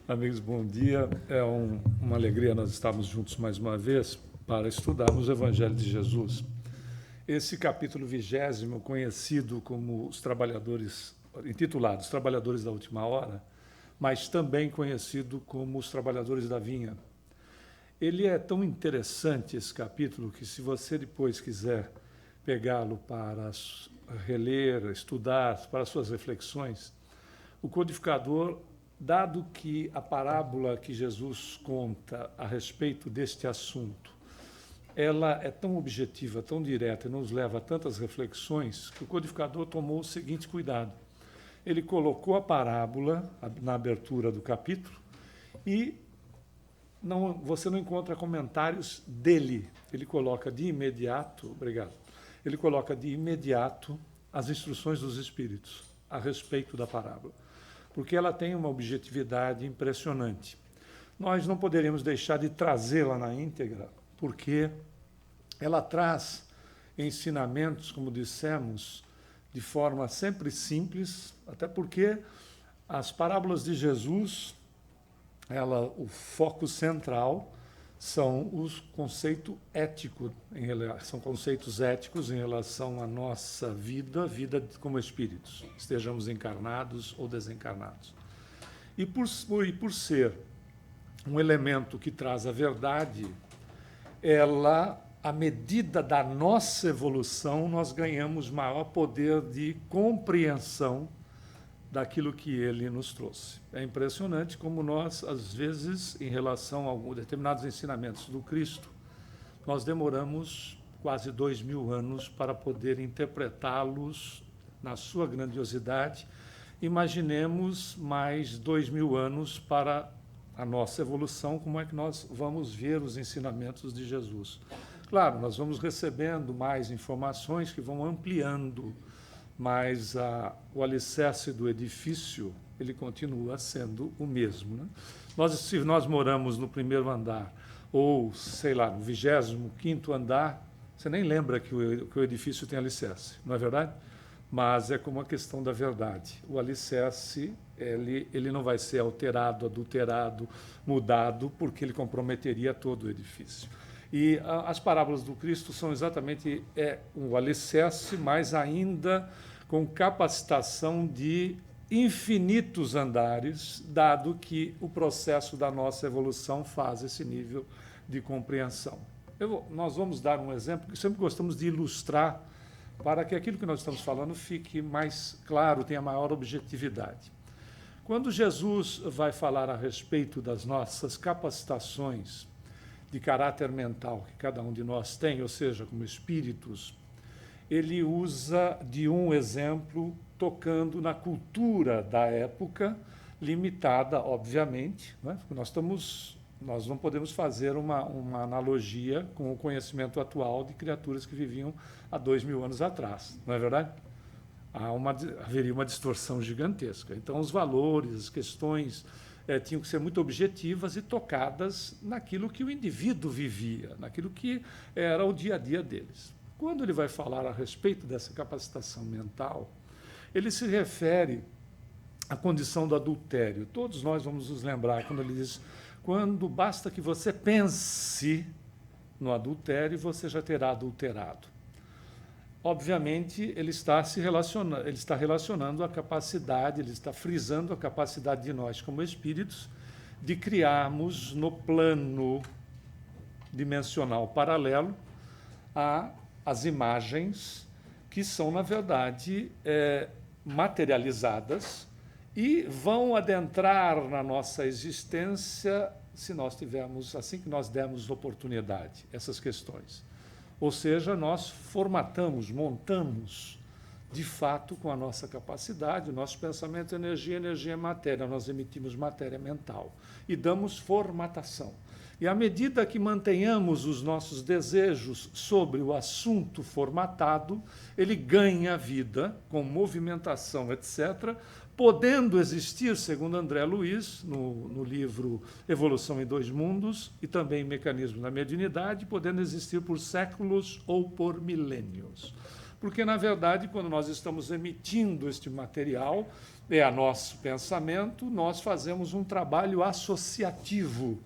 Amigos, bom dia. É uma alegria nós estarmos juntos mais uma vez para estudarmos o Evangelho de Jesus. Esse capítulo 20º, conhecido como os trabalhadores, intitulado Os Trabalhadores da Última Hora, mas também conhecido como os Trabalhadores da Vinha. Ele é tão interessante, esse capítulo, que se você depois quiser pegá-lo para reler, estudar, para suas reflexões, o codificador, dado que a parábola que Jesus conta a respeito deste assunto, ela é tão objetiva, tão direta e nos leva a tantas reflexões, que o codificador tomou o seguinte cuidado. Ele colocou a parábola na abertura do capítulo e você não encontra comentários dele. Ele coloca de imediato, obrigado, ele coloca de imediato as instruções dos Espíritos a respeito da parábola, porque ela tem uma objetividade impressionante. Nós não poderíamos deixar de trazê-la na íntegra, porque ela traz ensinamentos, como dissemos, de forma sempre simples, até porque as parábolas de Jesus, o foco central são os conceitos éticos, são conceitos éticos em relação à nossa vida como espíritos, estejamos encarnados ou desencarnados. E por ser um elemento que traz a verdade, à medida da nossa evolução, nós ganhamos maior poder de compreensão daquilo que ele nos trouxe. É impressionante como nós, às vezes, em relação a determinados ensinamentos do Cristo, nós demoramos quase 2000 anos para poder interpretá-los na sua grandiosidade. Imaginemos mais 2000 anos para a nossa evolução, como é que nós vamos ver os ensinamentos de Jesus. Claro, nós vamos recebendo mais informações que vão ampliando, mas o alicerce do edifício, ele continua sendo o mesmo, né? Se nós moramos no primeiro andar, ou, sei lá, no 25º andar, você nem lembra que o edifício tem alicerce, não é verdade? Mas é como a questão da verdade. O alicerce, ele não vai ser alterado, adulterado, mudado, porque ele comprometeria todo o edifício. E as parábolas do Cristo são exatamente um alicerce, mas ainda com capacitação de infinitos andares, dado que o processo da nossa evolução faz esse nível de compreensão. Nós vamos dar um exemplo que sempre gostamos de ilustrar para que aquilo que nós estamos falando fique mais claro, tenha maior objetividade. Quando Jesus vai falar a respeito das nossas capacitações de caráter mental que cada um de nós tem, ou seja, como espíritos, ele usa de um exemplo tocando na cultura da época, limitada, obviamente, né? Nós não podemos fazer uma analogia com o conhecimento atual de criaturas que viviam há 2000 anos atrás, não é verdade? Haveria uma distorção gigantesca. Então, os valores, as questões tinham que ser muito objetivas e tocadas naquilo que o indivíduo vivia, naquilo que era o dia a dia deles. Quando ele vai falar a respeito dessa capacitação mental, ele se refere à condição do adultério. Todos nós vamos nos lembrar quando ele diz: quando basta que você pense no adultério, você já terá adulterado. Obviamente, ele está relacionando a capacidade, ele está frisando a capacidade de nós, como espíritos, de criarmos no plano dimensional paralelo as imagens que são, na verdade, materializadas e vão adentrar na nossa existência se nós tivermos, assim que nós dermos oportunidade, essas questões. Ou seja, nós formatamos, montamos, de fato, com a nossa capacidade, o nosso pensamento é energia, energia é matéria, nós emitimos matéria mental e damos formatação. E à medida que mantenhamos os nossos desejos sobre o assunto formatado, ele ganha vida, com movimentação, etc., podendo existir, segundo André Luiz, no livro Evolução em Dois Mundos, e também Mecanismo da Mediunidade, podendo existir por séculos ou por milênios. porque, na verdade, quando nós estamos emitindo este material, é nosso pensamento, nós fazemos um trabalho associativo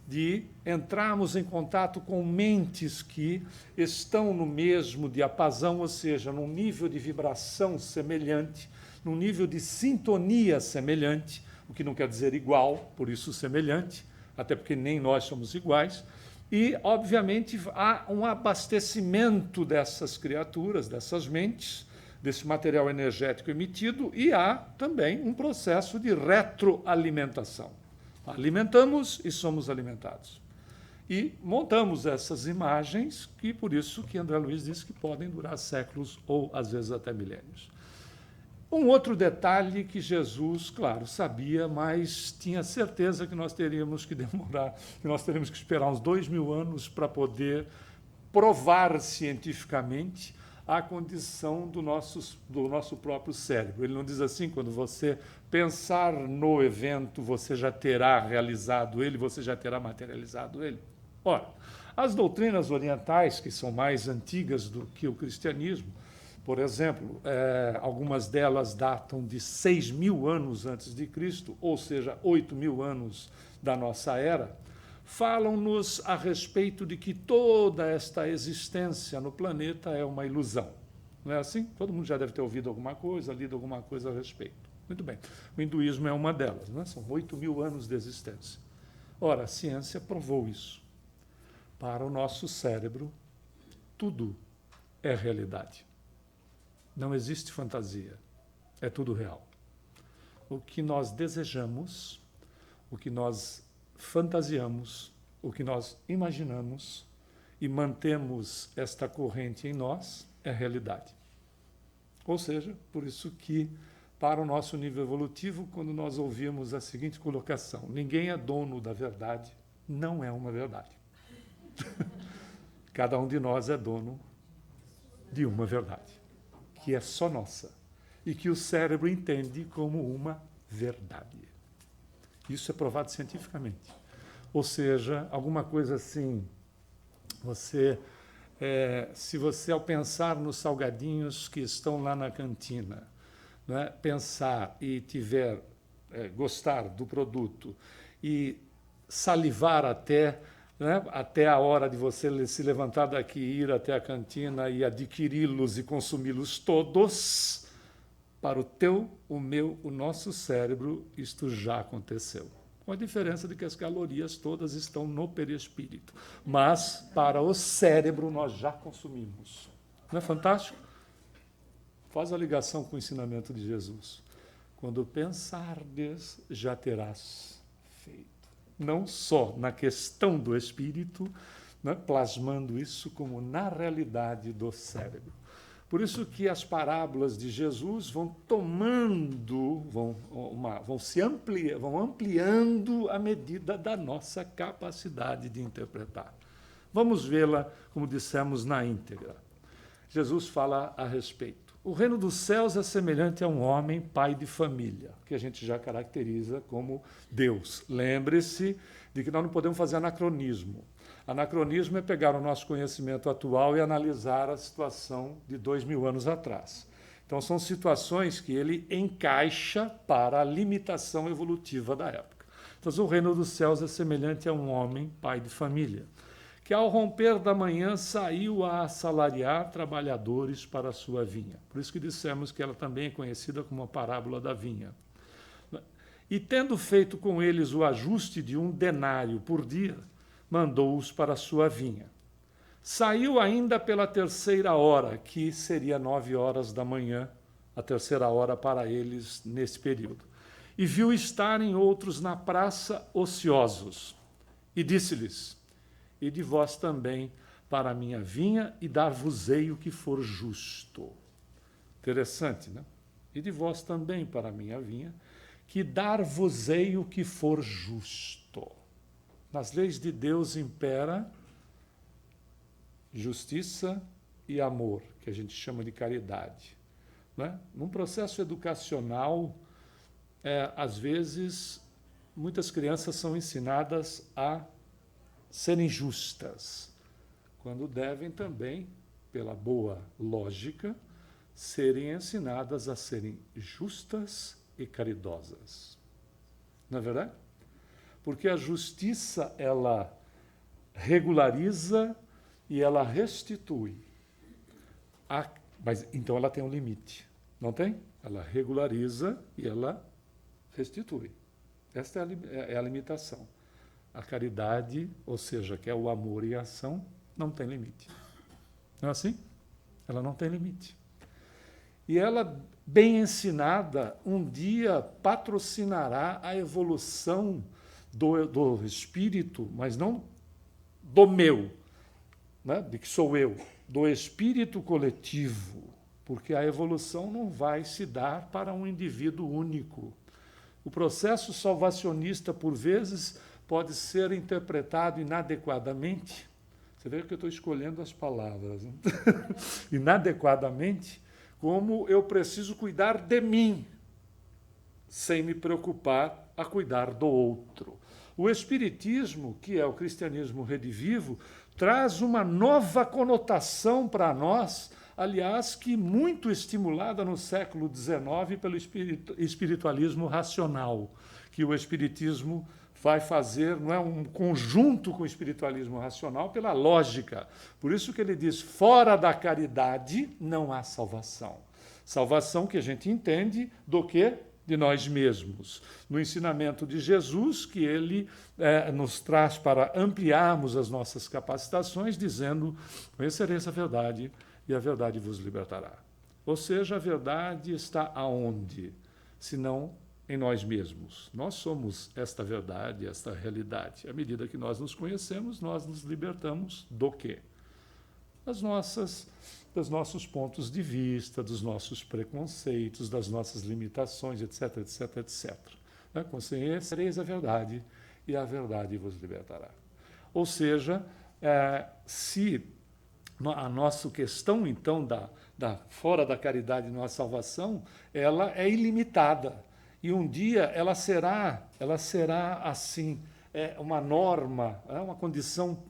de entrarmos em contato com mentes que estão no mesmo diapasão, ou seja, num nível de vibração semelhante, num nível de sintonia semelhante, o que não quer dizer igual, por isso semelhante, até porque nem nós somos iguais, e, obviamente, há um abastecimento dessas criaturas, dessas mentes, desse material energético emitido, e há também um processo de retroalimentação. Alimentamos e somos alimentados. E montamos essas imagens, que por isso que André Luiz disse que podem durar séculos ou, às vezes, até milênios. Um outro detalhe que Jesus, claro, sabia, mas tinha certeza que nós teríamos que demorar, que nós teríamos que esperar uns 2000 anos para poder provar cientificamente a condição do nosso próprio cérebro. Ele não diz assim, quando você pensar no evento, você já terá realizado ele, você já terá materializado ele. Ora, as doutrinas orientais, que são mais antigas do que o cristianismo, por exemplo, algumas delas datam de 6.000 anos antes de Cristo, ou seja, 8.000 anos da nossa era, falam-nos a respeito de que toda esta existência no planeta é uma ilusão. Não é assim? Todo mundo já deve ter ouvido alguma coisa, lido alguma coisa a respeito. Muito bem. O hinduísmo é uma delas, não é? São 8.000 anos de existência. Ora, a ciência provou isso. Para o nosso cérebro, tudo é realidade. Não existe fantasia. É tudo real. O que nós desejamos, o que nós fantasiamos, o que nós imaginamos e mantemos esta corrente em nós é realidade. Ou seja, por isso que, para o nosso nível evolutivo, quando nós ouvimos a seguinte colocação, ninguém é dono da verdade, não é uma verdade. Cada um de nós é dono de uma verdade, que é só nossa, e que o cérebro entende como uma verdade. Isso é provado cientificamente. Ou seja, alguma coisa assim, se você, ao pensar nos salgadinhos que estão lá na cantina, né, pensar e gostar do produto e salivar até a hora de você se levantar daqui, ir até a cantina e adquiri-los e consumi-los todos, para o meu, o nosso cérebro, isto já aconteceu. Com a diferença de que as calorias todas estão no perispírito. Mas, para o cérebro, nós já consumimos. Não é fantástico? Faz a ligação com o ensinamento de Jesus. Quando pensardes, já terás feito. Não só na questão do espírito, né, plasmando isso como na realidade do cérebro. Por isso que as parábolas de Jesus vão ampliando à medida da nossa capacidade de interpretar. Vamos vê-la, como dissemos, na íntegra. Jesus fala a respeito. O reino dos céus é semelhante a um homem, pai de família, que a gente já caracteriza como Deus. Lembre-se de que nós não podemos fazer anacronismo. Anacronismo é pegar o nosso conhecimento atual e analisar a situação de 2000 anos atrás. Então, são situações que ele encaixa para a limitação evolutiva da época. Então, o reino dos céus é semelhante a um homem, pai de família, que ao romper da manhã saiu a assalariar trabalhadores para a sua vinha. Por isso que dissemos que ela também é conhecida como a parábola da vinha. E tendo feito com eles o ajuste de 1 denário por dia, mandou-os para a sua vinha. Saiu ainda pela 3ª hora, que seria 9 horas da manhã, a 3ª hora para eles nesse período. E viu estarem outros na praça ociosos. E disse-lhes: ide vós também para a minha vinha e dar-vos-ei o que for justo. Interessante, né? Ide vós também para a minha vinha, que dar-vos-ei o que for justo. Nas leis de Deus impera justiça e amor, que a gente chama de caridade. Né? Num processo educacional, às vezes, muitas crianças são ensinadas a serem justas, quando devem também pela boa lógica, serem ensinadas a serem justas e caridosas. Não é verdade? Porque a justiça, ela regulariza e ela restitui. Mas então ela tem um limite, não tem? Ela regulariza e ela restitui. Esta é a limitação. A caridade, ou seja, que é o amor e a ação, não tem limite. Não é assim? Ela não tem limite. E ela, bem ensinada, um dia patrocinará a evolução do espírito, mas não do meu, né, de que sou eu, do espírito coletivo, porque a evolução não vai se dar para um indivíduo único. O processo salvacionista, por vezes, pode ser interpretado inadequadamente. Você vê que eu estou escolhendo as palavras. Né? Inadequadamente, como eu preciso cuidar de mim, sem me preocupar a cuidar do outro. O Espiritismo, que é o cristianismo redivivo, traz uma nova conotação para nós, aliás, que muito estimulada no século XIX pelo espiritualismo racional, que o Espiritismo vai fazer, não é, um conjunto com o espiritualismo racional pela lógica. Por isso que ele diz, fora da caridade não há salvação. Salvação que a gente entende do quê? De nós mesmos. No ensinamento de Jesus, que ele nos traz para ampliarmos as nossas capacitações, dizendo, conhecereis a verdade e a verdade vos libertará. Ou seja, a verdade está aonde? Senão em nós mesmos. Nós somos esta verdade, esta realidade. À medida que nós nos conhecemos, nós nos libertamos do quê? Dos nossos pontos de vista, dos nossos preconceitos, das nossas limitações, etc, etc, etc. Conhecereis a verdade e a verdade vos libertará. Ou seja, se a nossa questão, então, fora da caridade não há salvação, ela é ilimitada. E um dia ela será assim, uma norma, uma condição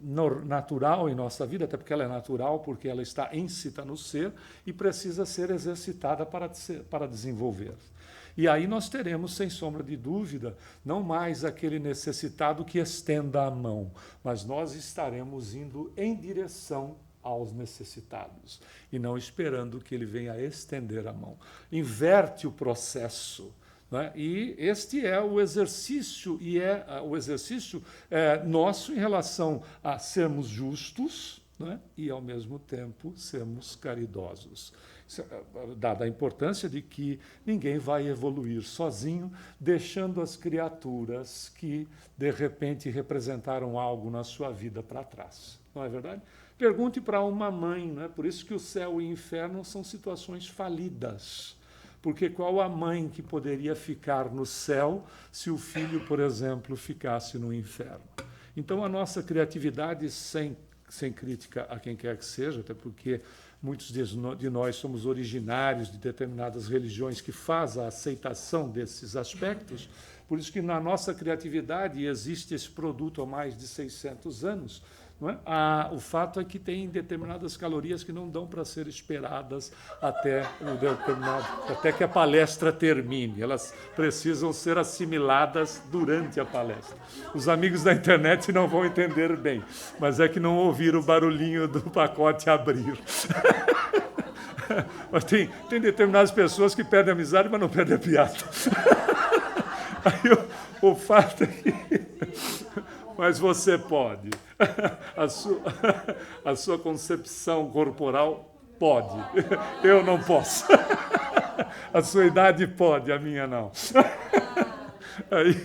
natural em nossa vida, até porque ela é natural, porque ela está íncita no ser e precisa ser exercitada para desenvolver. E aí nós teremos, sem sombra de dúvida, não mais aquele necessitado que estenda a mão, mas nós estaremos indo em direção aos necessitados e não esperando que ele venha estender a mão. Inverte o processo. Né? E este é o exercício, nosso em relação a sermos justos, né? E, ao mesmo tempo, sermos caridosos. Dada a importância de que ninguém vai evoluir sozinho, deixando as criaturas que, de repente, representaram algo na sua vida para trás. Não é verdade? Pergunte para uma mãe, né? Por isso que o céu e o inferno são situações falidas. Porque qual a mãe que poderia ficar no céu se o filho, por exemplo, ficasse no inferno? Então, a nossa criatividade, sem crítica a quem quer que seja, até porque muitos de nós somos originários de determinadas religiões que fazem a aceitação desses aspectos, por isso que na nossa criatividade existe esse produto há mais de 600 anos, não é? O fato é que tem determinadas calorias que não dão para ser esperadas até que a palestra termine. Elas precisam ser assimiladas durante a palestra. Os amigos da internet não vão entender bem, mas é que não ouviram o barulhinho do pacote abrir. Mas tem determinadas pessoas que perdem a amizade, mas não perdem a piada. Aí o fato é que... Mas você pode. A sua concepção corporal pode. Eu não posso. A sua idade pode, a minha não. Aí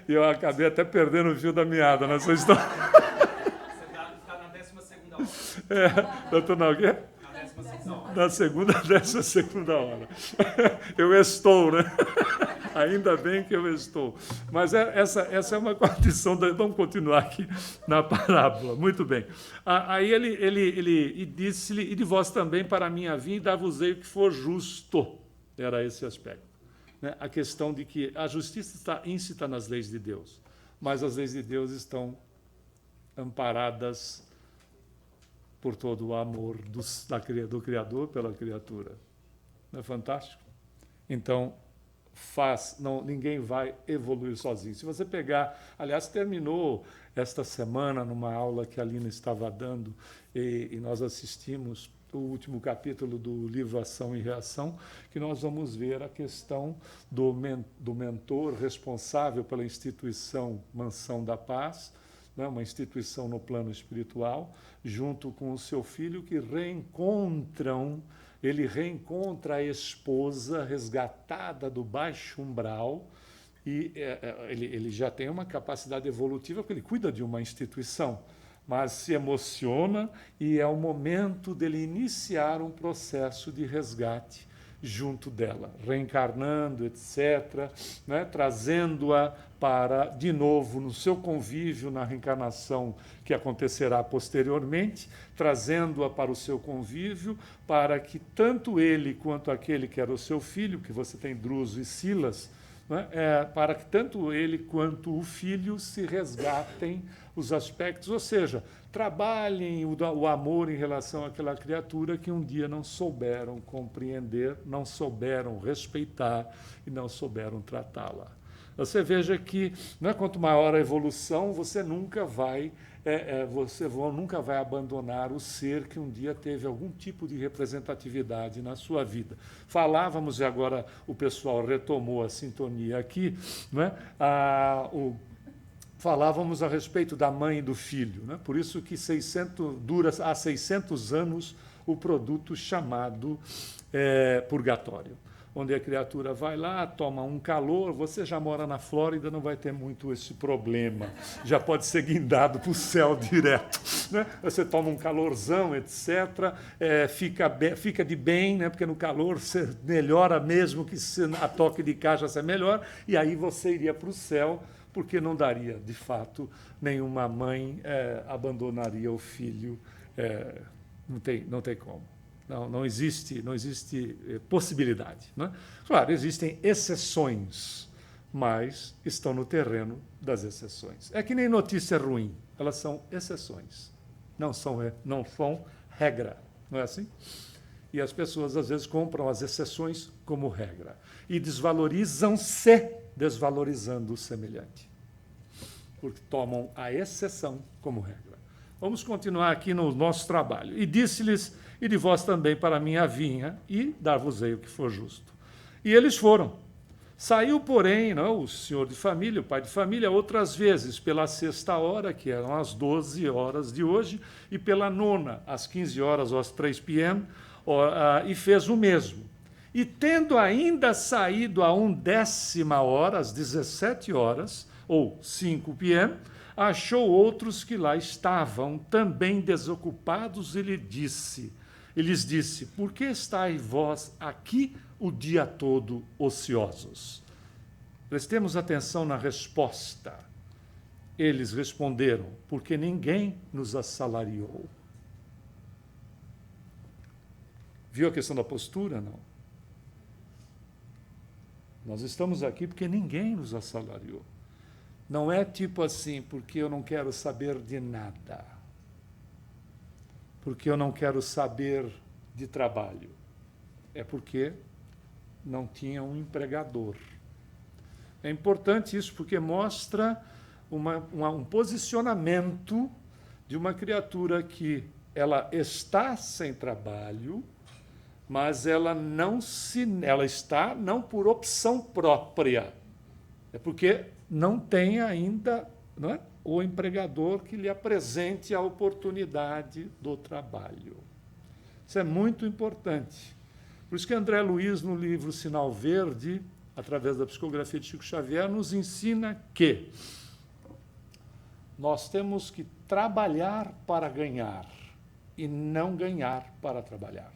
eu acabei até perdendo o fio da meada nessa história. Você está na 12ª hora. Eu estou na quê? Na 12ª hora. Eu estou, né? Ainda bem que eu estou. Mas essa é uma condição. Vamos continuar aqui na parábola. Muito bem. Aí ele disse-lhe, e de vós também para a minha vinda, dar-vos-ei o que for justo. Era esse aspecto. Né? A questão de que a justiça está íncita nas leis de Deus, mas as leis de Deus estão amparadas por todo o amor do Criador pela criatura. Não é fantástico? Então, ninguém vai evoluir sozinho. Se você pegar, aliás, terminou esta semana numa aula que a Lina estava dando e nós assistimos o último capítulo do livro Ação e Reação, que nós vamos ver a questão do mentor responsável pela instituição Mansão da Paz, né, uma instituição no plano espiritual, junto com o seu filho, que ele reencontra a esposa resgatada do baixo umbral, e ele já tem uma capacidade evolutiva, porque ele cuida de uma instituição, mas se emociona e é o momento dele iniciar um processo de resgate junto dela, reencarnando, etc., né, trazendo-a para, de novo, no seu convívio na reencarnação que acontecerá posteriormente, trazendo-a para o seu convívio, para que tanto ele quanto aquele que era o seu filho, que você tem Druso e Silas, né, para que tanto ele quanto o filho se resgatem os aspectos, ou seja, trabalhem o amor em relação àquela criatura que um dia não souberam compreender, não souberam respeitar e não souberam tratá-la. Você veja que, né, quanto maior a evolução, você nunca vai abandonar o ser que um dia teve algum tipo de representatividade na sua vida. Falávamos, e agora o pessoal retomou a sintonia aqui, né, falávamos a respeito da mãe e do filho, né? Por isso que dura há 600 anos o produto chamado purgatório, onde a criatura vai lá, toma um calor. Você já mora na Flórida, não vai ter muito esse problema, já pode ser guindado para o céu direto, né? Você toma um calorzão, etc., fica de bem, né? Porque no calor você melhora, mesmo que a toque de caixa seja melhor, e aí você iria para o céu, porque não daria, de fato, nenhuma mãe abandonaria o filho, não tem como. Não existe possibilidade, né? Claro, existem exceções, mas estão no terreno das exceções. É que nem notícia ruim, elas são exceções, não são regra, não é assim? E as pessoas, às vezes, compram as exceções como regra e desvalorizam-se, desvalorizando o semelhante, porque tomam a exceção como regra. Vamos continuar aqui no nosso trabalho. E disse-lhes: e de vós também para a minha vinha, e dar-vos-ei o que for justo. E eles foram. Saiu, porém, não, o senhor de família, o pai de família, outras vezes, pela sexta hora, que eram as 12 horas de hoje, e pela nona, às 15 horas, ou às 3 p.m., e fez o mesmo. E tendo ainda saído a 1/10 hora, às 17 horas, ou 5 p.m., achou outros que lá estavam, também desocupados, e lhes disse: por que estáis vós aqui o dia todo ociosos? Prestemos atenção na resposta. Eles responderam: porque ninguém nos assalariou. Viu a questão da postura? Não. Nós estamos aqui porque ninguém nos assalariou. Não é tipo assim, porque eu não quero saber de nada, porque eu não quero saber de trabalho. É porque não tinha um empregador. É importante isso, porque mostra um posicionamento de uma criatura que ela está sem trabalho, mas ela está não por opção própria, é porque não tem ainda, não é, o empregador que lhe apresente a oportunidade do trabalho. Isso é muito importante. Por isso que André Luiz, no livro Sinal Verde, através da psicografia de Chico Xavier, nos ensina que nós temos que trabalhar para ganhar e não ganhar para trabalhar.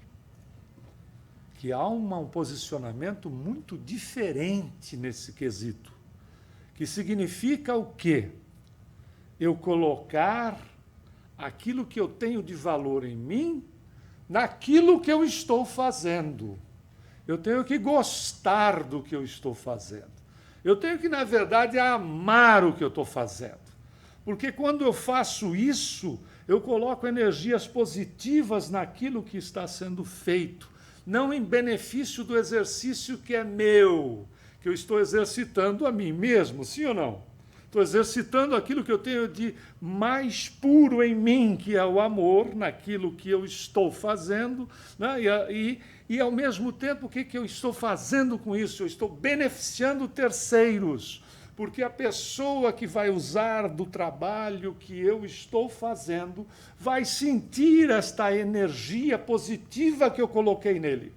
Que há um posicionamento muito diferente nesse quesito, que significa o quê? Eu colocar aquilo que eu tenho de valor em mim naquilo que eu estou fazendo. Eu tenho que gostar do que eu estou fazendo. Eu tenho que, na verdade, amar o que eu estou fazendo. Porque quando eu faço isso, Eu coloco energias positivas naquilo que está sendo feito, não em benefício do exercício que é meu, que eu estou exercitando a mim mesmo, sim ou não? Estou exercitando aquilo que eu tenho de mais puro em mim, que é o amor, naquilo que eu estou fazendo, né? E, ao mesmo tempo, o que eu estou fazendo com isso? Eu estou beneficiando terceiros, porque a pessoa que vai usar do trabalho que eu estou fazendo vai sentir esta energia positiva que eu coloquei nele.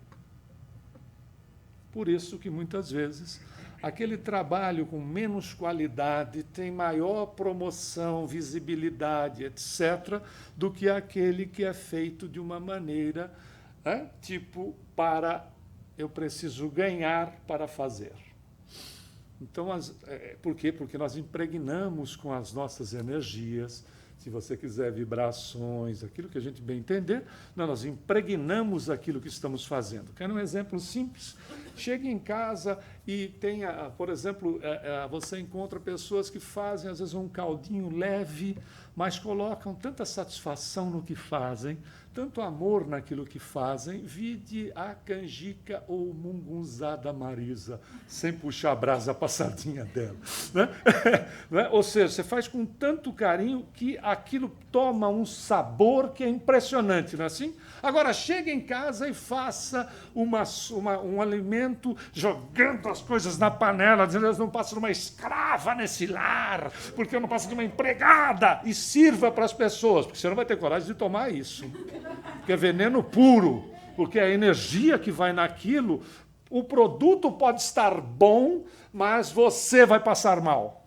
Por isso que, muitas vezes, aquele trabalho com menos qualidade tem maior promoção, visibilidade, etc., do que aquele que é feito de uma maneira, né, tipo, eu preciso ganhar para fazer. Então, por quê? Porque nós impregnamos com as nossas energias, se você quiser vibrações, aquilo que a gente bem entender, nós impregnamos aquilo que estamos fazendo. Quero um exemplo simples. Chega em casa e tem, por exemplo, você encontra pessoas que fazem, às vezes, um caldinho leve, mas colocam tanta satisfação no que fazem, tanto amor naquilo que fazem, vide a canjica ou mungunzá da Marisa, sem puxar a brasa passadinha dela. Né? Ou seja, você faz com tanto carinho que aquilo toma um sabor que é impressionante, não é assim? Agora, chega em casa e faça um alimento jogando as coisas na panela, dizendo que eu não passo de uma escrava nesse lar, porque eu não passo de uma empregada, e sirva para as pessoas, porque você não vai ter coragem de tomar isso. Porque é veneno puro, porque a energia que vai naquilo, o produto pode estar bom, mas você vai passar mal.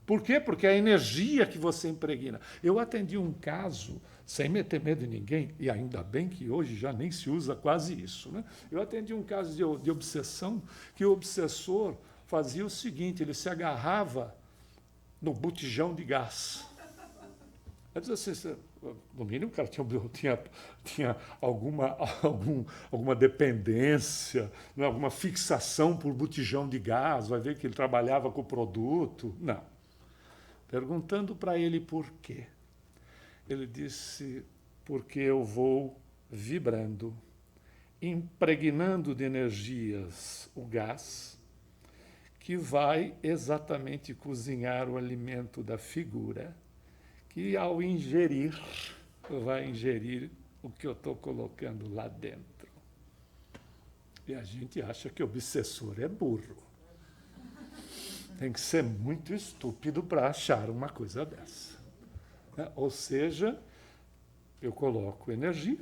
Por quê? Porque é a energia que você impregna. Eu atendi um caso, sem meter medo em ninguém, e ainda bem que hoje já nem se usa quase isso, né? Eu atendi um caso de obsessão, que o obsessor fazia o seguinte, ele se agarrava no botijão de gás. Eu disse assim, no mínimo o cara tinha alguma dependência, né, alguma fixação por botijão de gás, vai ver que ele trabalhava com o produto. Não. Perguntando para ele por quê. Ele disse, porque eu vou vibrando, impregnando de energias o gás, que vai exatamente cozinhar o alimento da figura, que ao ingerir, vai ingerir o que eu estou colocando lá dentro. E a gente acha que o obsessor é burro. Tem que ser muito estúpido para achar uma coisa dessa. Ou seja, eu coloco energia,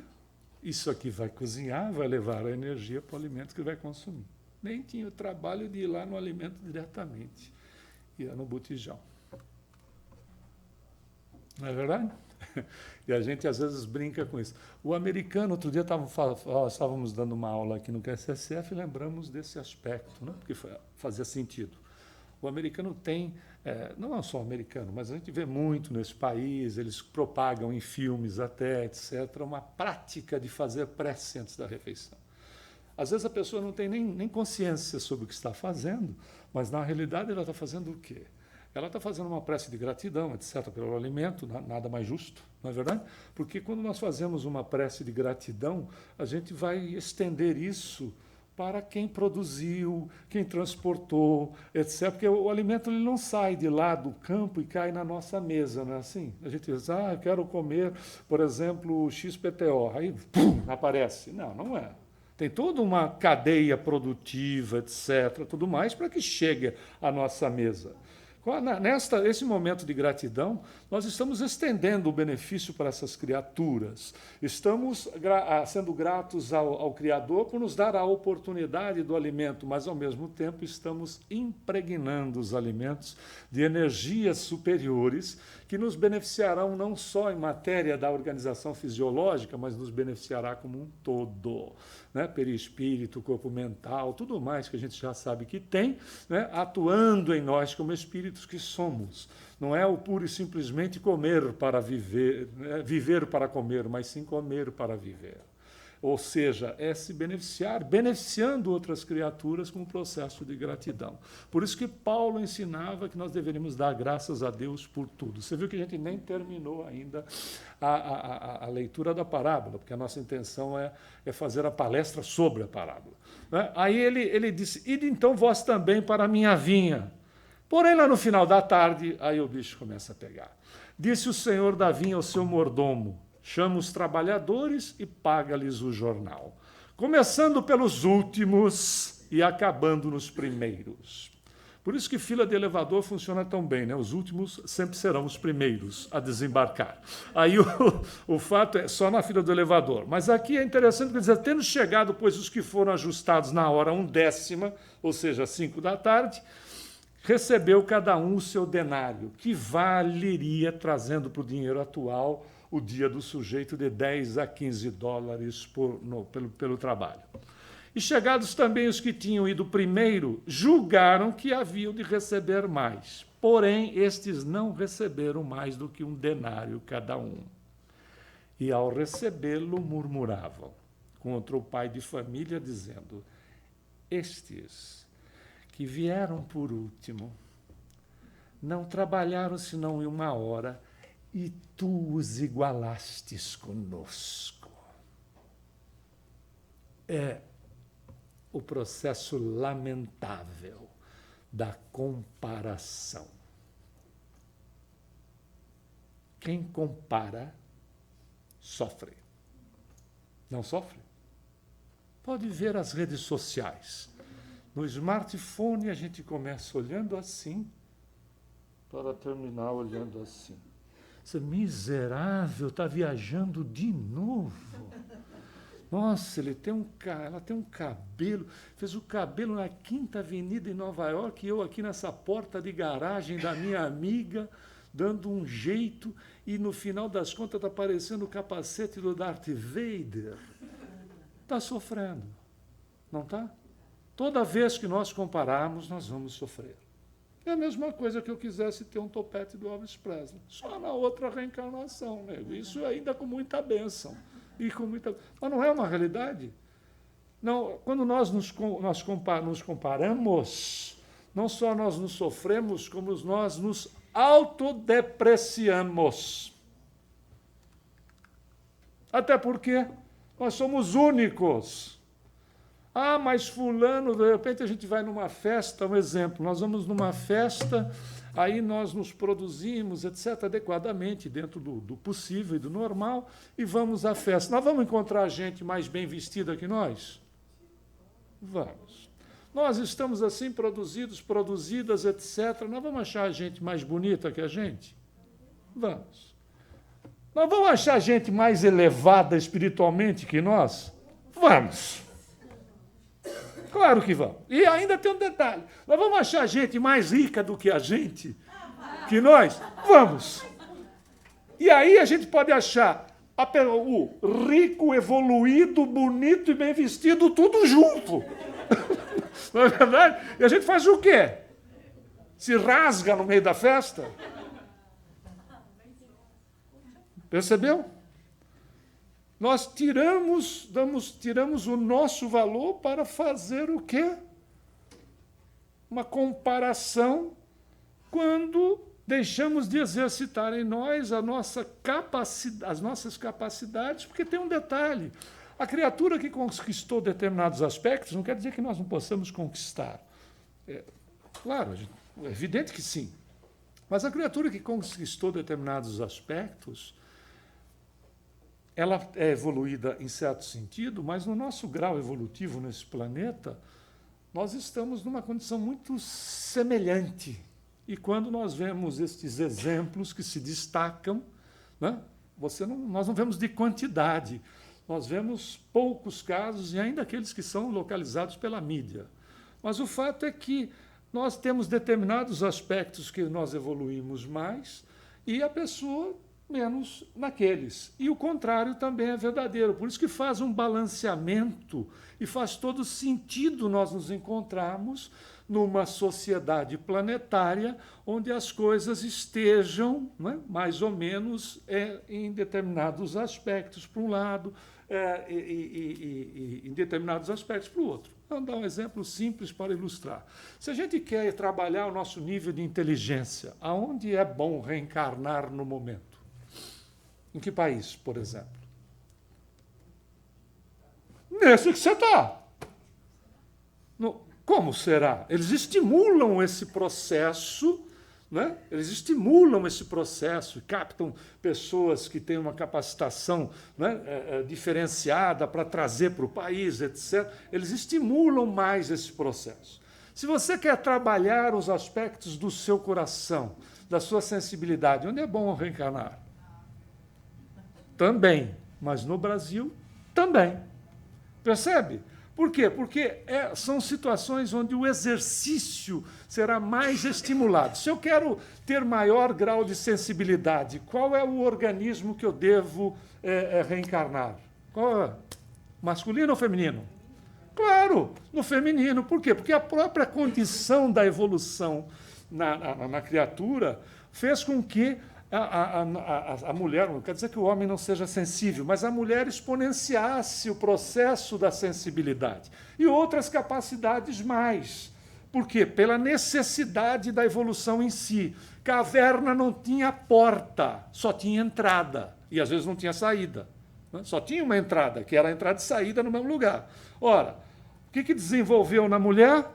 isso aqui vai cozinhar, vai levar a energia para o alimento que vai consumir. Nem tinha o trabalho de ir lá no alimento diretamente, ia no botijão. Não é verdade? E a gente, às vezes, brinca com isso. O americano, outro dia, estávamos dando uma aula aqui no QSSF e lembramos desse aspecto, né? Porque fazia sentido. O americano tem, não é só o americano, mas a gente vê muito nesse país, eles propagam em filmes até, etc., uma prática de fazer prece antes da refeição. Às vezes a pessoa não tem nem consciência sobre o que está fazendo, mas, na realidade, ela está fazendo o quê? Ela está fazendo uma prece de gratidão, etc., pelo alimento, nada mais justo, não é verdade? Porque quando nós fazemos uma prece de gratidão, a gente vai estender isso para quem produziu, quem transportou, etc., porque o alimento ele não sai de lá do campo e cai na nossa mesa, não é assim? A gente diz, eu quero comer, por exemplo, XPTO, aí pum, aparece. Não é. Tem toda uma cadeia produtiva, etc., tudo mais, para que chegue à nossa mesa. Nesse momento de gratidão, nós estamos estendendo o benefício para essas criaturas. Estamos sendo gratos ao Criador por nos dar a oportunidade do alimento, mas, ao mesmo tempo, estamos impregnando os alimentos de energias superiores que nos beneficiarão não só em matéria da organização fisiológica, mas nos beneficiará como um todo. Né? Perispírito, corpo mental, tudo mais que a gente já sabe que tem, né? Atuando em nós como espíritos que somos. Não é o puro e simplesmente comer para viver, viver para comer, mas sim comer para viver. Ou seja, é se beneficiar, beneficiando outras criaturas com o processo de gratidão. Por isso que Paulo ensinava que nós deveríamos dar graças a Deus por tudo. Você viu que a gente nem terminou ainda a leitura da parábola, porque a nossa intenção é fazer a palestra sobre a parábola. Né? Aí ele disse, ide então vós também para a minha vinha. Porém, lá no final da tarde, aí o bicho começa a pegar. Disse o senhor da vinha ao seu mordomo, chama os trabalhadores e paga-lhes o jornal, começando pelos últimos e acabando nos primeiros. Por isso que fila de elevador funciona tão bem, né? Os últimos sempre serão os primeiros a desembarcar. Aí o fato é só na fila do elevador. Mas aqui é interessante, quer dizer, tendo chegado, pois, os que foram ajustados na hora 1/10, ou seja, 5 da tarde, recebeu cada um o seu denário, que valeria, trazendo para o dinheiro atual, o dia do sujeito de 10 a 15 dólares pelo trabalho. E chegados também os que tinham ido primeiro, julgaram que haviam de receber mais. Porém, estes não receberam mais do que um denário cada um. E ao recebê-lo, murmuravam contra o pai de família, dizendo, estes que vieram por último, não trabalharam senão 1 hora, e tu os igualastes conosco. É o processo lamentável da comparação. Quem compara, sofre. Não sofre? Pode ver as redes sociais. No smartphone, a gente começa olhando assim, para terminar olhando assim. Esse miserável está viajando de novo. Nossa, ela tem um cabelo, fez o cabelo na 5ª Avenida em Nova York, e eu aqui nessa porta de garagem da minha amiga, dando um jeito, e no final das contas está parecendo o capacete do Darth Vader. Está sofrendo, não está? Toda vez que nós compararmos, nós vamos sofrer. É a mesma coisa que eu quisesse ter um topete do Elvis Presley. Só na outra reencarnação, nego. Isso ainda com muita bênção. Mas não é uma realidade. Não, quando nós nos comparamos, não só nós nos sofremos, como nós nos autodepreciamos. Até porque nós somos únicos. Ah, mas fulano, de repente a gente vai numa festa, um exemplo, nós vamos numa festa, aí nós nos produzimos, etc., adequadamente, dentro do possível e do normal, e vamos à festa. Nós vamos encontrar gente mais bem vestida que nós? Vamos. Nós estamos assim produzidos, produzidas, etc., nós vamos achar a gente mais bonita que a gente? Vamos. Nós vamos achar gente mais elevada espiritualmente que nós? Vamos. Claro que vamos. E ainda tem um detalhe. Nós vamos achar gente mais rica do que a gente? Que nós? Vamos. E aí a gente pode achar o rico, evoluído, bonito e bem vestido, tudo junto. Não é verdade? E a gente faz o quê? Se rasga no meio da festa? Percebeu? Nós tiramos o nosso valor para fazer o quê? Uma comparação quando deixamos de exercitar em nós as nossas capacidades, porque tem um detalhe. A criatura que conquistou determinados aspectos não quer dizer que nós não possamos conquistar. Claro, é evidente que sim. Mas a criatura que conquistou determinados aspectos, ela é evoluída em certo sentido, mas no nosso grau evolutivo nesse planeta, nós estamos numa condição muito semelhante. E quando nós vemos estes exemplos que se destacam, né, nós não vemos de quantidade, nós vemos poucos casos, e ainda aqueles que são localizados pela mídia. Mas o fato é que nós temos determinados aspectos que nós evoluímos mais, e a pessoa menos naqueles. E o contrário também é verdadeiro. Por isso que faz um balanceamento e faz todo sentido nós nos encontrarmos numa sociedade planetária onde as coisas estejam, né, mais ou menos em determinados aspectos para um lado e em determinados aspectos para o outro. Vamos dar um exemplo simples para ilustrar. Se a gente quer trabalhar o nosso nível de inteligência, aonde é bom reencarnar no momento? Em que país, por exemplo? Nesse que você está. Como será? Eles estimulam esse processo, né? Eles estimulam esse processo, captam pessoas que têm uma capacitação, né, diferenciada para trazer para o país, etc. Eles estimulam mais esse processo. Se você quer trabalhar os aspectos do seu coração, da sua sensibilidade, onde é bom reencarnar? Também, mas no Brasil também. Percebe? Por quê? Porque são situações onde o exercício será mais estimulado. Se eu quero ter maior grau de sensibilidade, qual é o organismo que eu devo reencarnar? Qual é? Masculino ou feminino? Claro, no feminino. Por quê? Porque a própria condição da evolução na criatura fez com que a mulher, não quer dizer que o homem não seja sensível, mas a mulher exponenciasse o processo da sensibilidade. E outras capacidades mais. Por quê? Pela necessidade da evolução em si. Caverna não tinha porta, só tinha entrada. E às vezes não tinha saída. Né? Só tinha uma entrada, que era a entrada e saída no mesmo lugar. Ora, o que desenvolveu na mulher?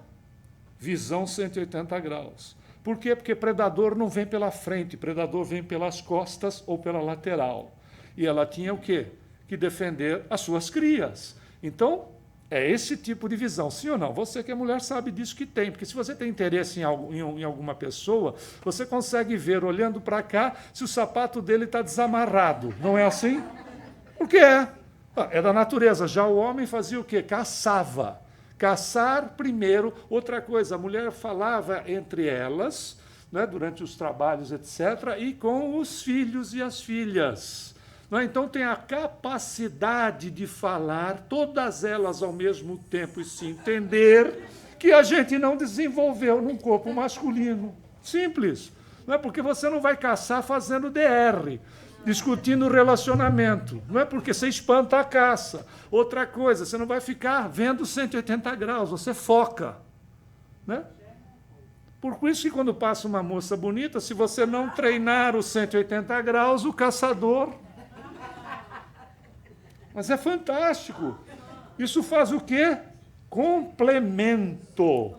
Visão 180 graus. Por quê? Porque predador não vem pela frente, predador vem pelas costas ou pela lateral. E ela tinha o quê? Que defender as suas crias. Então, é esse tipo de visão. Sim ou não? Você que é mulher sabe disso que tem. Porque se você tem interesse em alguma pessoa, você consegue ver, olhando para cá, se o sapato dele está desamarrado. Não é assim? Porque é da natureza. Já o homem fazia o quê? Caçava. Caçar primeiro. Outra coisa, a mulher falava entre elas, né, durante os trabalhos, etc., e com os filhos e as filhas. Né? Então tem a capacidade de falar, todas elas ao mesmo tempo, e se entender, que a gente não desenvolveu num corpo masculino. Simples. Não é porque você não vai caçar fazendo DR. Discutindo o relacionamento. Não é porque você espanta a caça. Outra coisa, você não vai ficar vendo 180 graus, você foca. Né? Por isso que quando passa uma moça bonita, se você não treinar os 180 graus, o caçador... Mas é fantástico. Isso faz o quê? Complemento.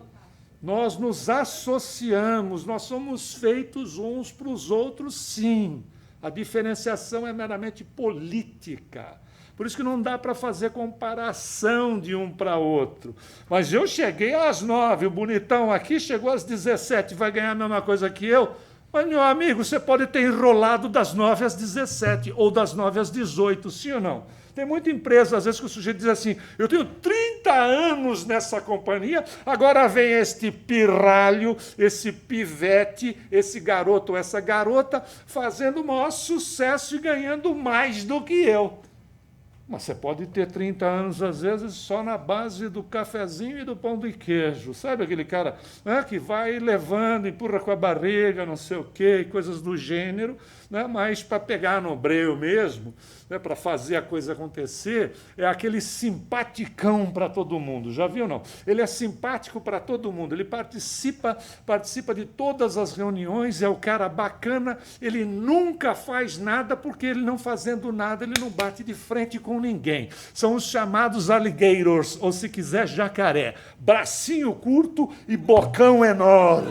Nós nos associamos, nós somos feitos uns para os outros, sim. A diferenciação é meramente política. Por isso que não dá para fazer comparação de um para outro. Mas eu cheguei às 9, o bonitão aqui chegou às 17, vai ganhar a mesma coisa que eu. Mas, meu amigo, você pode ter enrolado das 9 às 17, ou das 9 às 18, sim ou não? Tem muita empresa, às vezes, que o sujeito diz assim, eu tenho 30 anos nessa companhia, agora vem este pirralho, esse pivete, esse garoto ou essa garota, fazendo o maior sucesso e ganhando mais do que eu. Mas você pode ter 30 anos, às vezes, só na base do cafezinho e do pão de queijo. Sabe aquele cara, né, que vai levando, empurra com a barriga, não sei o quê, coisas do gênero, né, mas para pegar no breu mesmo, né, para fazer a coisa acontecer, é aquele simpaticão para todo mundo. Já viu, não? Ele é simpático para todo mundo, ele participa de todas as reuniões, é o cara bacana, ele nunca faz nada, porque ele não fazendo nada, ele não bate de frente com ninguém. São os chamados alligators, ou se quiser, jacaré. Bracinho curto e bocão enorme.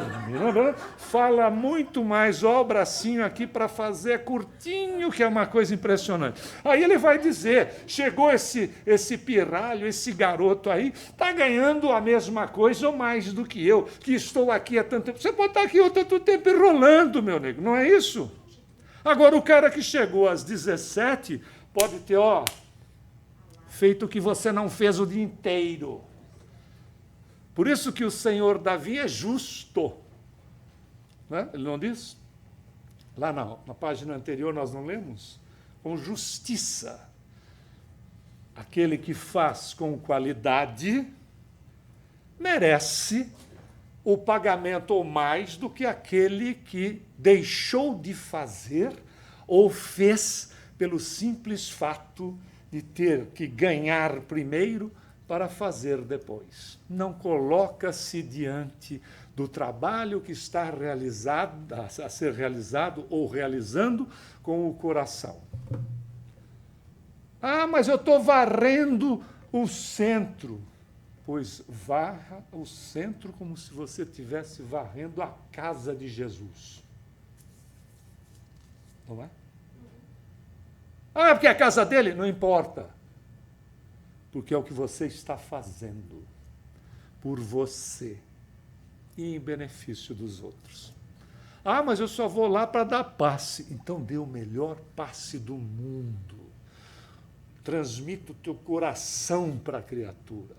Fala muito mais, ó, o bracinho aqui para fazer curtinho, que é uma coisa impressionante. Aí ele vai dizer, chegou esse pirralho, esse garoto aí, está ganhando a mesma coisa ou mais do que eu, que estou aqui há tanto tempo. Você pode estar aqui há tanto tempo enrolando, meu nego, não é isso? Agora, o cara que chegou às 17 pode ter, ó, feito o que você não fez o dia inteiro. Por isso que o senhor Davi é justo. Né? Ele não diz? Lá na página anterior nós não lemos? Com justiça. Aquele que faz com qualidade merece o pagamento ou mais do que aquele que deixou de fazer ou fez pelo simples fato de ter que ganhar primeiro para fazer depois. Não coloca-se diante do trabalho que está realizado, a ser realizado ou realizando com o coração. Ah, mas eu estou varrendo o centro. Pois varra o centro como se você estivesse varrendo a casa de Jesus. Não é? Ah, porque é a casa dele? Não importa. Porque é o que você está fazendo por você e em benefício dos outros. Ah, mas eu só vou lá para dar passe. Então dê o melhor passe do mundo. Transmita o teu coração para a criatura,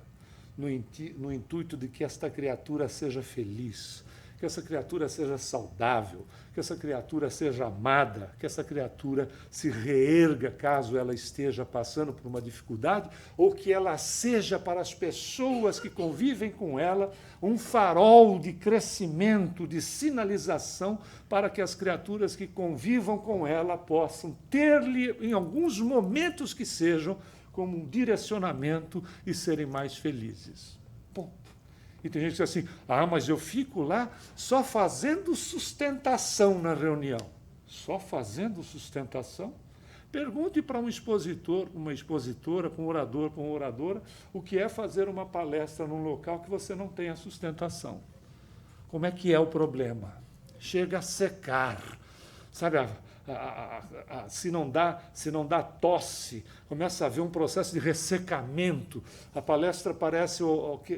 no intuito de que esta criatura seja feliz, que essa criatura seja saudável, que essa criatura seja amada, que essa criatura se reerga caso ela esteja passando por uma dificuldade, ou que ela seja para as pessoas que convivem com ela um farol de crescimento, de sinalização, para que as criaturas que convivam com ela possam ter-lhe, em alguns momentos que sejam, como um direcionamento e serem mais felizes. Ponto. E tem gente que diz assim, ah, mas eu fico lá só fazendo sustentação na reunião. Só fazendo sustentação? Pergunte para um expositor, uma expositora, para um orador, para uma oradora, o que é fazer uma palestra num local que você não tenha sustentação. Como é que é o problema? Chega a secar. Sabe, se não dá tosse, começa a haver um processo de ressecamento, a palestra parece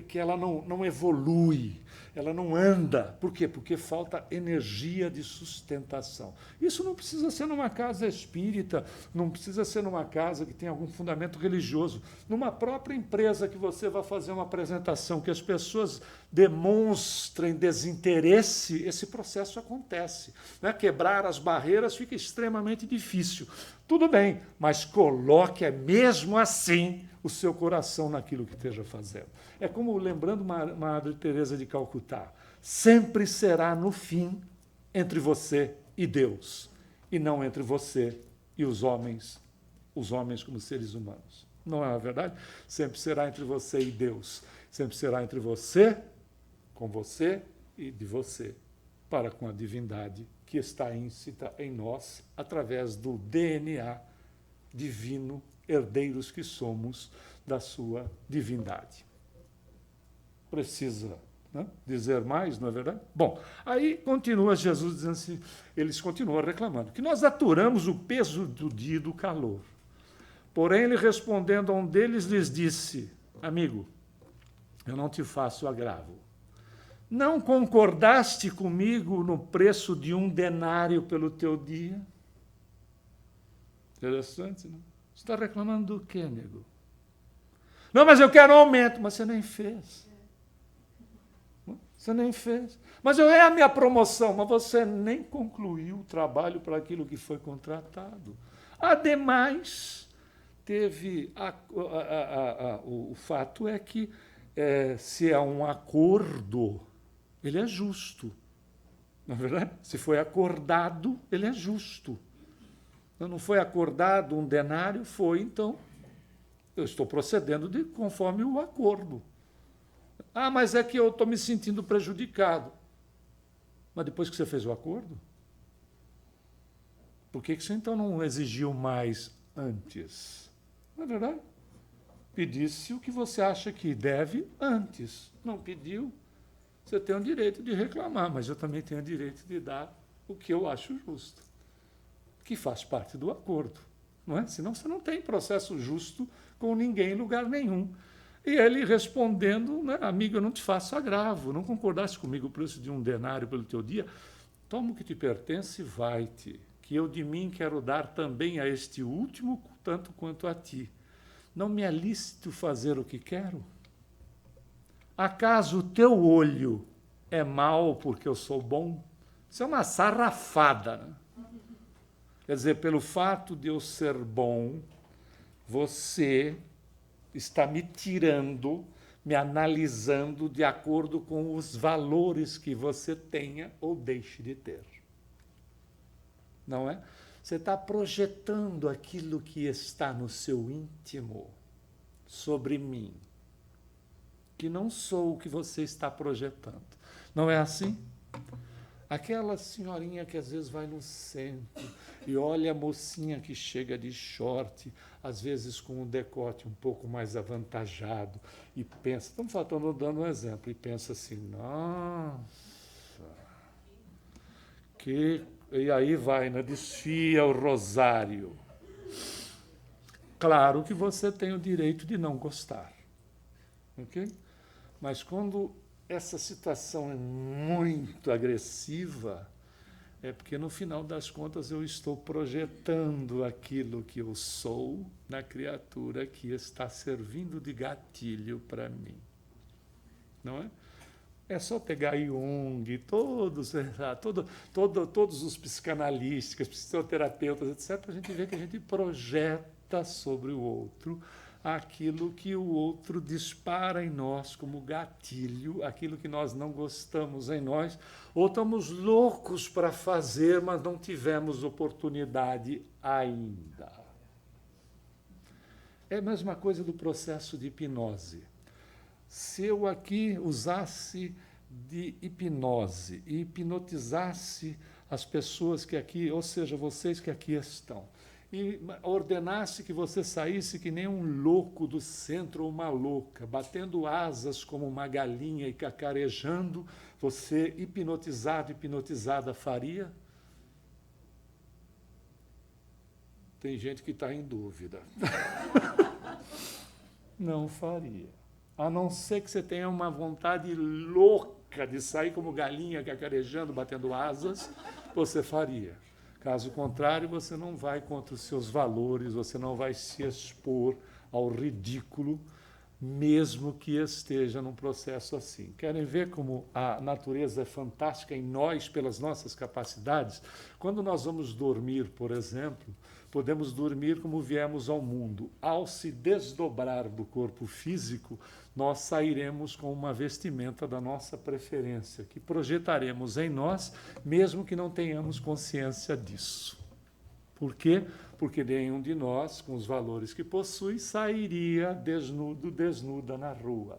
que ela não evolui, ela não anda. Por quê? Porque falta energia de sustentação. Isso não precisa ser numa casa espírita, não precisa ser numa casa que tenha algum fundamento religioso. Numa própria empresa que você vai fazer uma apresentação, que as pessoas demonstrem desinteresse, esse processo acontece. Né? Quebrar as barreiras fica extremamente difícil. Tudo bem, mas coloque mesmo assim o seu coração naquilo que esteja fazendo. É como, lembrando Madre Teresa de Calcutá, sempre será no fim entre você e Deus, e não entre você e os homens como seres humanos. Não é a verdade? Sempre será entre você e Deus. Sempre será entre você, com você e de você, para com a divindade que está íncita em nós, através do DNA divino, herdeiros que somos da sua divindade. Precisa, né, dizer mais, não é verdade? Bom, aí continua Jesus dizendo assim, eles continuam reclamando, que nós aturamos o peso do dia e do calor. Porém, ele respondendo a um deles, lhes disse, amigo, eu não te faço agravo. Não concordaste comigo no preço de 1 denário pelo teu dia? Interessante, não? Você está reclamando do quê, nego? Não, mas eu quero aumento. Mas você nem fez. Você nem fez. Mas é a minha promoção. Mas você nem concluiu o trabalho para aquilo que foi contratado. Ademais, teve o fato é que se é um acordo, ele é justo. Não é verdade? Se foi acordado, ele é justo. Não foi acordado 1 denário, foi, então, eu estou procedendo conforme o acordo. Ah, mas é que eu estou me sentindo prejudicado. Mas depois que você fez o acordo, por que você então não exigiu mais antes? Não é verdade? Pedisse o que você acha que deve antes. Não pediu, você tem o direito de reclamar, mas eu também tenho o direito de dar o que eu acho justo, que faz parte do acordo. Não é? Senão você não tem processo justo com ninguém em lugar nenhum. E ele respondendo, né, amigo, eu não te faço agravo, não concordaste comigo o preço de 1 denário pelo teu dia? Toma o que te pertence e vai-te, que eu de mim quero dar também a este último, tanto quanto a ti. Não me é lícito fazer o que quero? Acaso o teu olho é mau porque eu sou bom? Isso é uma sarrafada, né? Quer dizer, pelo fato de eu ser bom, você está me tirando, me analisando de acordo com os valores que você tenha ou deixe de ter. Não é? Você está projetando aquilo que está no seu íntimo sobre mim, que não sou o que você está projetando. Não é assim? Aquela senhorinha que às vezes vai no centro e olha a mocinha que chega de short, às vezes com um decote um pouco mais avantajado, e pensa, estamos dando um exemplo, e pensa assim, nossa, e aí vai, né, desfia o rosário. Claro que você tem o direito de não gostar, ok? Mas quando essa situação é muito agressiva, é porque, no final das contas, eu estou projetando aquilo que eu sou na criatura que está servindo de gatilho para mim. Não é? É só pegar Jung, todos os psicanalistas, psicoterapeutas, etc., a gente vê que a gente projeta sobre o outro aquilo que o outro dispara em nós como gatilho, aquilo que nós não gostamos em nós, ou estamos loucos para fazer, mas não tivemos oportunidade ainda. É a mesma coisa do processo de hipnose. Se eu aqui usasse de hipnose e hipnotizasse as pessoas que aqui, ou seja, vocês que aqui estão, e ordenasse que você saísse que nem um louco do centro ou uma louca, batendo asas como uma galinha e cacarejando, você hipnotizado, hipnotizada, faria? Tem gente que está em dúvida. Não faria. A não ser que você tenha uma vontade louca de sair como galinha, cacarejando, batendo asas, você faria. Caso contrário, você não vai contra os seus valores, você não vai se expor ao ridículo, mesmo que esteja num processo assim. Querem ver como a natureza é fantástica em nós, pelas nossas capacidades? Quando nós vamos dormir, por exemplo, podemos dormir como viemos ao mundo. Ao se desdobrar do corpo físico, nós sairemos com uma vestimenta da nossa preferência, que projetaremos em nós, mesmo que não tenhamos consciência disso. Por quê? Porque nenhum de nós, com os valores que possui, sairia desnudo, desnuda na rua.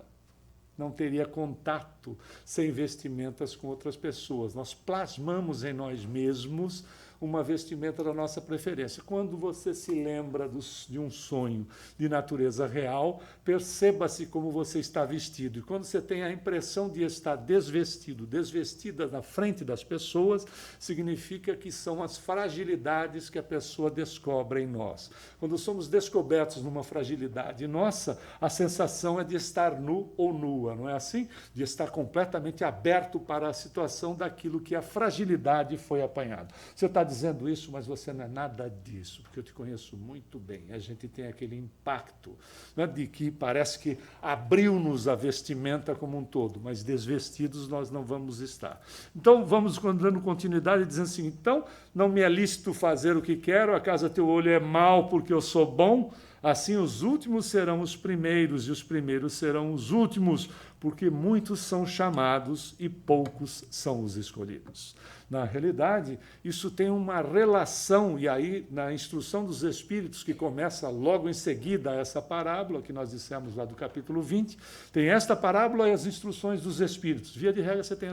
Não teria contato sem vestimentas com outras pessoas. Nós plasmamos em nós mesmos uma vestimenta da nossa preferência. Quando você se lembra de um sonho de natureza real, perceba-se como você está vestido. E quando você tem a impressão de estar desvestido, desvestida na frente das pessoas, significa que são as fragilidades que a pessoa descobre em nós. Quando somos descobertos numa fragilidade nossa, a sensação é de estar nu ou nua, não é assim? De estar completamente aberto para a situação daquilo que a fragilidade foi apanhada. Você está dizendo isso, mas você não é nada disso, porque eu te conheço muito bem. A gente tem aquele impacto, né, de que parece que abriu-nos a vestimenta como um todo, mas desvestidos nós não vamos estar. Então, vamos dando continuidade, dizendo assim, então, não me é lícito fazer o que quero, acaso teu olho é mau porque eu sou bom? Assim os últimos serão os primeiros, e os primeiros serão os últimos, porque muitos são chamados e poucos são os escolhidos. Na realidade, isso tem uma relação, e aí, na instrução dos Espíritos, que começa logo em seguida essa parábola, que nós dissemos lá do capítulo 20, tem esta parábola e as instruções dos Espíritos. Via de regra, você tem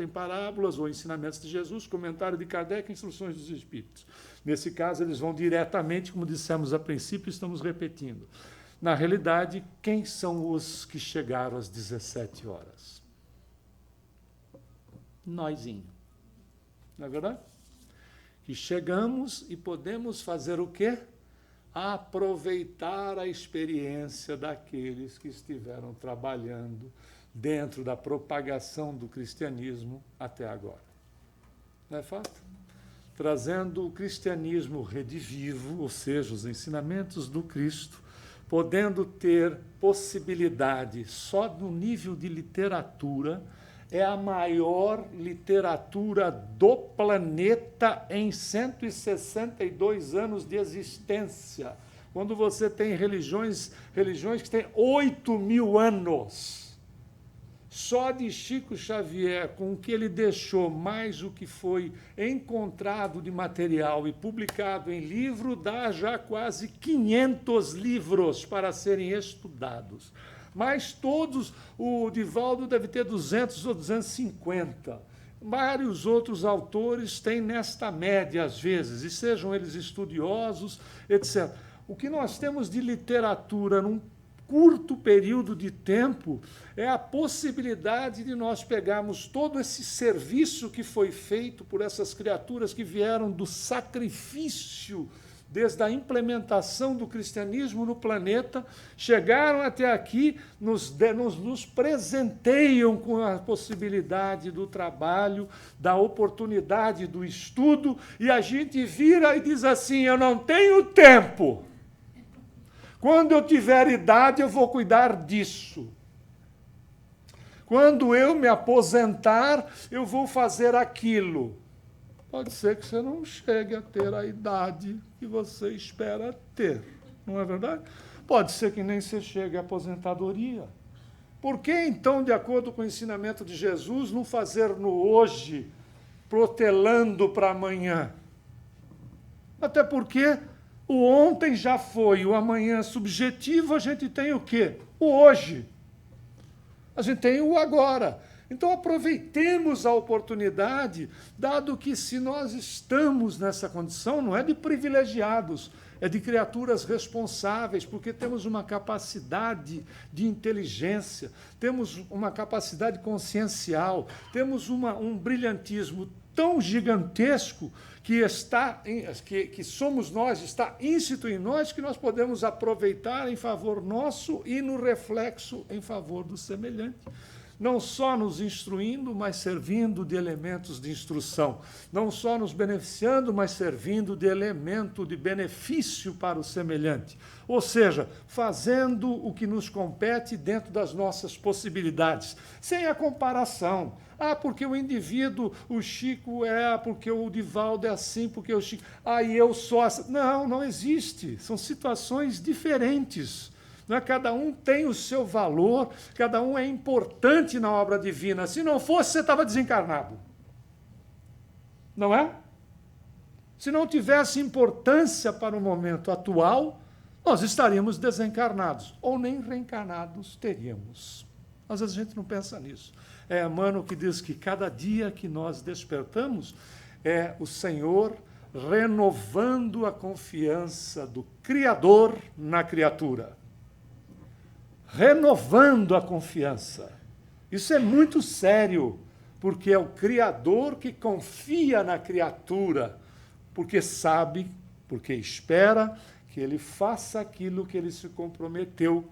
parábolas ou ensinamentos de Jesus, comentário de Kardec, instruções dos Espíritos. Nesse caso, eles vão diretamente, como dissemos a princípio, estamos repetindo. Na realidade, quem são os que chegaram às 17 horas? Nósinho. Não é verdade? Que chegamos e podemos fazer o quê? Aproveitar a experiência daqueles que estiveram trabalhando dentro da propagação do cristianismo até agora. Não é fato? Trazendo o cristianismo redivivo, ou seja, os ensinamentos do Cristo, podendo ter possibilidade só no nível de literatura, é a maior literatura do planeta em 162 anos de existência. Quando você tem religiões que têm 8.000 anos, só de Chico Xavier, com o que ele deixou, mais o que foi encontrado de material e publicado em livro, dá já quase 500 livros para serem estudados. Mas todos, o Divaldo deve ter 200 ou 250. Vários outros autores têm nesta média, às vezes, e sejam eles estudiosos, etc. O que nós temos de literatura num curto período de tempo é a possibilidade de nós pegarmos todo esse serviço que foi feito por essas criaturas que vieram do sacrifício, desde a implementação do cristianismo no planeta, chegaram até aqui, nos presenteiam com a possibilidade do trabalho, da oportunidade do estudo, e a gente vira e diz assim: eu não tenho tempo. Quando eu tiver idade, eu vou cuidar disso. Quando eu me aposentar, eu vou fazer aquilo. Pode ser que você não chegue a ter a idade que você espera ter, não é verdade? Pode ser que nem você chegue à aposentadoria. Por que, então, de acordo com o ensinamento de Jesus, não fazer no hoje, protelando para amanhã? Até porque o ontem já foi, o amanhã subjetivo, a gente tem o quê? O hoje. A gente tem o agora. Então, aproveitemos a oportunidade, dado que, se nós estamos nessa condição, não é de privilegiados, é de criaturas responsáveis, porque temos uma capacidade de inteligência, temos uma capacidade consciencial, temos um brilhantismo tão gigantesco que somos nós, está íncito em nós, que nós podemos aproveitar em favor nosso e, no reflexo, em favor do semelhante. Não só nos instruindo, mas servindo de elementos de instrução. Não só nos beneficiando, mas servindo de elemento de benefício para o semelhante. Ou seja, fazendo o que nos compete dentro das nossas possibilidades, sem a comparação. Ah, porque o indivíduo, o Chico porque o Divaldo é assim, porque o Chico... e eu sou assim. Não, não existe. São situações diferentes. Cada um tem o seu valor, cada um é importante na obra divina. Se não fosse, você estava desencarnado. Não é? Se não tivesse importância para o momento atual, nós estaríamos desencarnados, ou nem reencarnados teríamos. Às vezes a gente não pensa nisso. É Emmanuel que diz que cada dia que nós despertamos é o Senhor renovando a confiança do Criador na criatura. Renovando a confiança. Isso é muito sério, porque é o Criador que confia na criatura, porque sabe, porque espera que ele faça aquilo que ele se comprometeu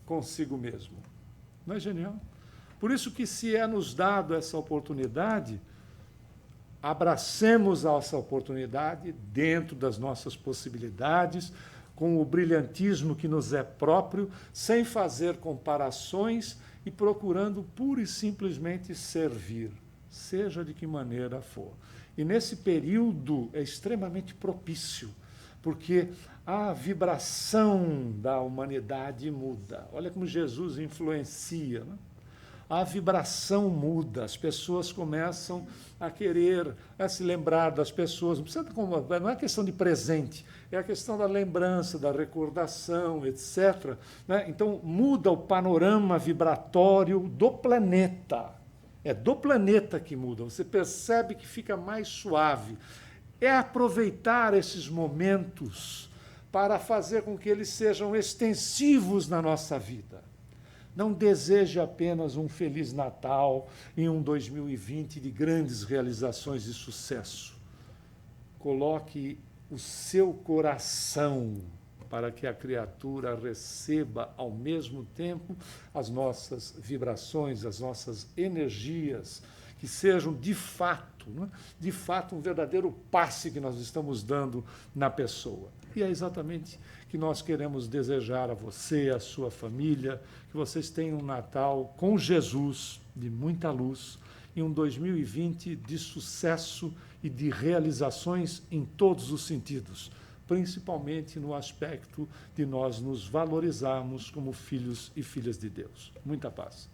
consigo mesmo. Não é genial? Por isso que, se é nos dado essa oportunidade, abracemos essa oportunidade dentro das nossas possibilidades, com o brilhantismo que nos é próprio, sem fazer comparações e procurando pura e simplesmente servir, seja de que maneira for. E nesse período é extremamente propício, porque a vibração da humanidade muda. Olha como Jesus influencia, né? A vibração muda, as pessoas começam a querer se lembrar das pessoas. Não é questão de presente, é a questão da lembrança, da recordação, etc. Né? Então, muda o panorama vibratório do planeta. É do planeta que muda. Você percebe que fica mais suave. É aproveitar esses momentos para fazer com que eles sejam extensivos na nossa vida. Não deseje apenas um Feliz Natal e um 2020 de grandes realizações e sucesso. Coloque o seu coração para que a criatura receba ao mesmo tempo as nossas vibrações, as nossas energias, que sejam de fato um verdadeiro passe que nós estamos dando na pessoa. E é exatamente que nós queremos desejar a você, a sua família, que vocês tenham um Natal com Jesus, de muita luz, e um 2020 de sucesso e de realizações em todos os sentidos, principalmente no aspecto de nós nos valorizarmos como filhos e filhas de Deus. Muita paz.